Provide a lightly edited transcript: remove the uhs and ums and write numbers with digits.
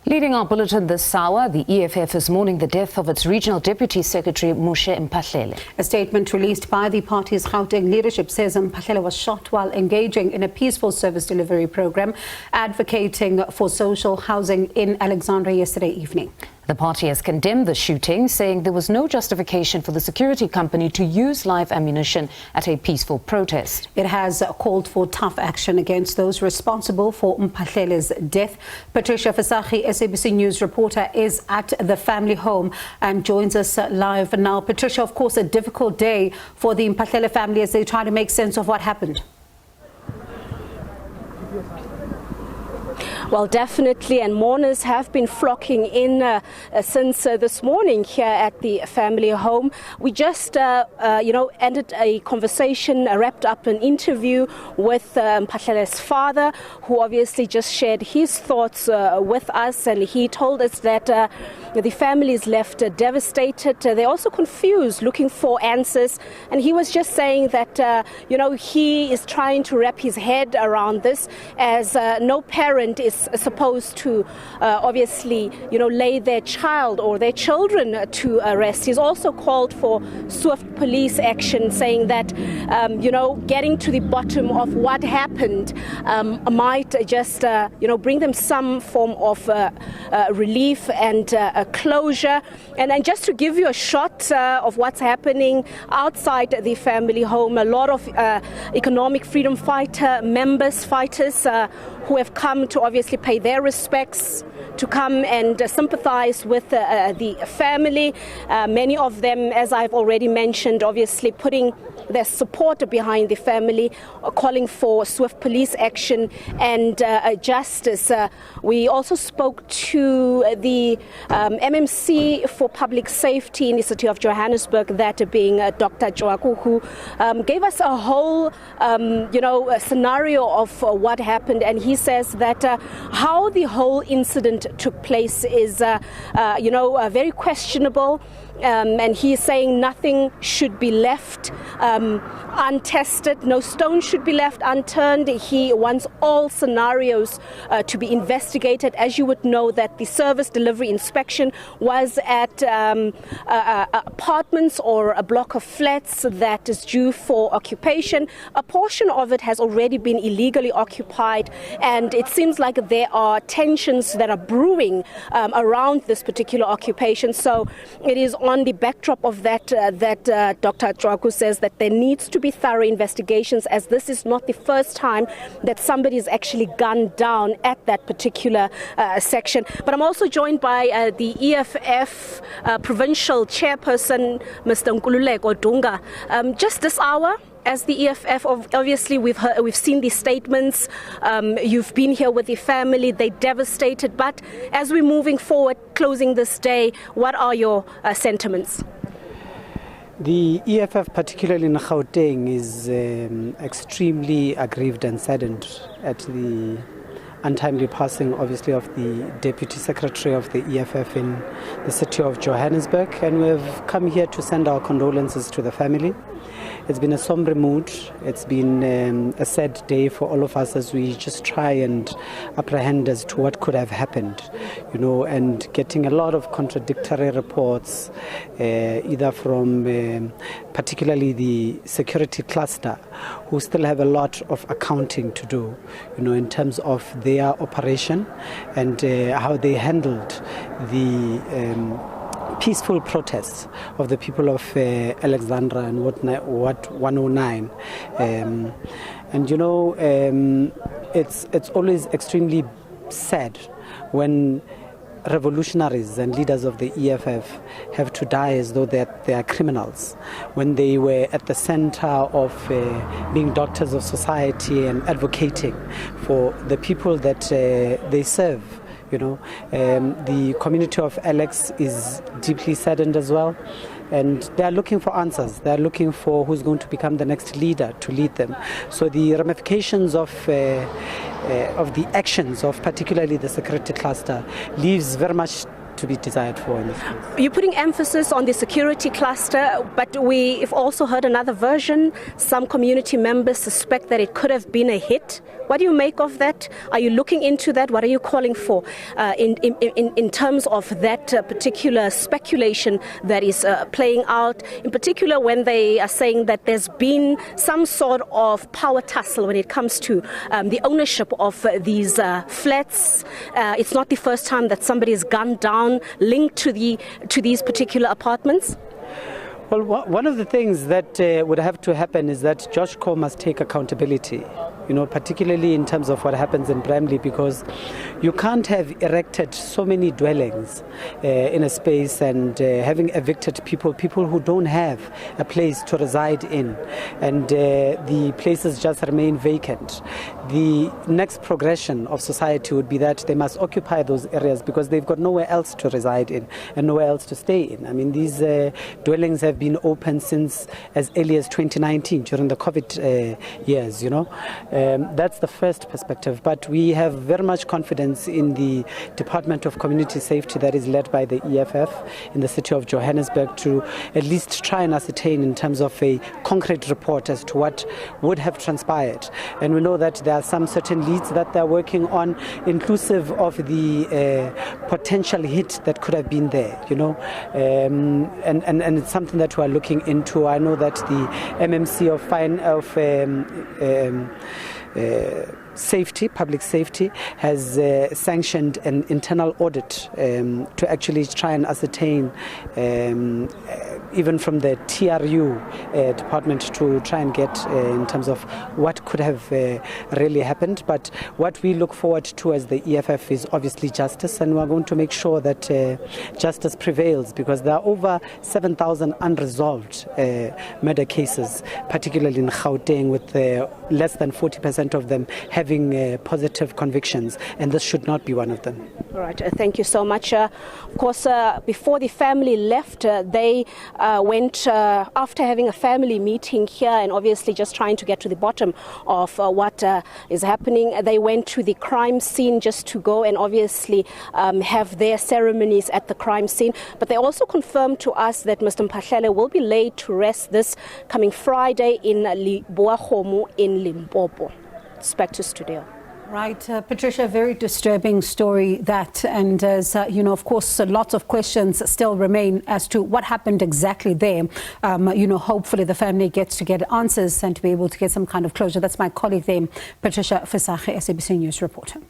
Leading our bulletin this hour, the EFF is mourning the death of its Regional Deputy Secretary, Moshe Mphahlele. A statement released by the party's Gauteng leadership says Mphahlele was shot while engaging in a peaceful service delivery program, advocating for social housing in Alexandra yesterday evening. The party has condemned the shooting, saying there was no justification for the security company to use live ammunition at a peaceful protest. It has called for tough action against those responsible for Mphahlele's death. Patricia Fasachi, SABC News reporter, is at the family home and joins us live now. Patricia, of course, a difficult day for the Mphahlele family as they try to make sense of what happened. Well, definitely, and mourners have been flocking in since this morning here at the family home. We just, ended a conversation, wrapped up an interview with Mphahlele's father, who obviously just shared his thoughts with us, and he told us that the family is left devastated. They're also confused, looking for answers, and he was just saying that, he is trying to wrap his head around this, as no parent is supposed to obviously lay their child or their children to rest. He's also called for swift police action, saying that getting to the bottom of what happened might just bring them some form of relief and closure. And just to give you a shot of what's happening outside the family home, a lot of economic freedom fighters who have come to obviously pay their respects, to come and sympathize with the family. Many of them, as I've already mentioned, obviously putting their support behind the family, calling for swift police action and justice. We also spoke to the MMC for Public Safety in the city of Johannesburg, that being Dr. Joaku, who gave us a whole scenario of what happened, and he says that how the whole incident took place is very questionable. And he's saying nothing should be left untested, no stone should be left unturned. He wants all scenarios to be investigated. As you would know, that the service delivery inspection was at apartments or a block of flats that is due for occupation. A portion of it has already been illegally occupied, and it seems like there are tensions that are brewing around this particular occupation. So it is on the backdrop of that Dr. Joaku says that there needs to be thorough investigations, as this is not the first time that somebody is actually gunned down at that particular section. But I'm also joined by the EFF provincial chairperson, Mr. Nkululeko Dunga. Just this hour, as the EFF, obviously we've seen these statements. You've been here with the family; they're devastated. But as we're moving forward, closing this day, what are your sentiments? The EFF, particularly in Gauteng, is extremely aggrieved and saddened at the untimely passing, obviously, of the Deputy Secretary of the EFF in the city of Johannesburg, and we've come here to send our condolences to the family. It's been a somber mood. It's been a sad day for all of us as we just try and apprehend as to what could have happened, and getting a lot of contradictory reports, either from particularly the security cluster, who still have a lot of accounting to do, in terms of their operation and how they handled the peaceful protests of the people of Alexandra and what 109. It's always extremely sad when revolutionaries and leaders of the EFF have to die as though they are criminals, when they were at the center of being doctors of society and advocating for the people that they serve. The community of Alex is deeply saddened as well, and they are looking for answers. They are looking for who's going to become the next leader to lead them. So the ramifications of the actions of particularly the security cluster leaves very much to be desired for in this case. You're putting emphasis on the security cluster, but we've also heard another version. Some community members suspect that it could have been a hit. What do you make of that? Are you looking into that? What are you calling for in terms of that particular speculation that is playing out, in particular when they are saying that there's been some sort of power tussle when it comes to the ownership of these flats? It's not the first time that somebody is gunned down linked to these particular apartments. Well, one of the things that would have to happen is that Joshco must take accountability, particularly in terms of what happens in Bramley, because you can't have erected so many dwellings in a space and having evicted people who don't have a place to reside in, and the places just remain vacant. The next progression of society would be that they must occupy those areas because they've got nowhere else to reside in and nowhere else to stay in. I mean, these dwellings have been open since as early as 2019 during the COVID years, That's the first perspective. But we have very much confidence in the Department of Community Safety that is led by the EFF in the city of Johannesburg to at least try and ascertain in terms of a concrete report as to what would have transpired. And we know that there are some certain leads that they're working on, inclusive of the potential hit that could have been there, and it's something that we're looking into. I know that the MMC of safety, public safety, has sanctioned an internal audit to actually try and ascertain, even from the TRU department, to try and get in terms of what could have really happened. But what we look forward to as the EFF is obviously justice, and we're going to make sure that justice prevails, because there are over 7,000 unresolved murder cases, particularly in Gauteng, with less than 40% of them having positive convictions, and this should not be one of them. All right, thank you so much. Of course, before the family left, they went, after having a family meeting here and obviously just trying to get to the bottom of what is happening, they went to the crime scene just to go and obviously have their ceremonies at the crime scene. But they also confirmed to us that Mr. Mphahlele will be laid to rest this coming Friday in Boahomu in Limpopo. Back to studio. Right, Patricia, very disturbing story that, and as of course, lots of questions still remain as to what happened exactly there. Hopefully the family gets to get answers and to be able to get some kind of closure. That's my colleague there, Patricia Mphahlele, SABC News reporter.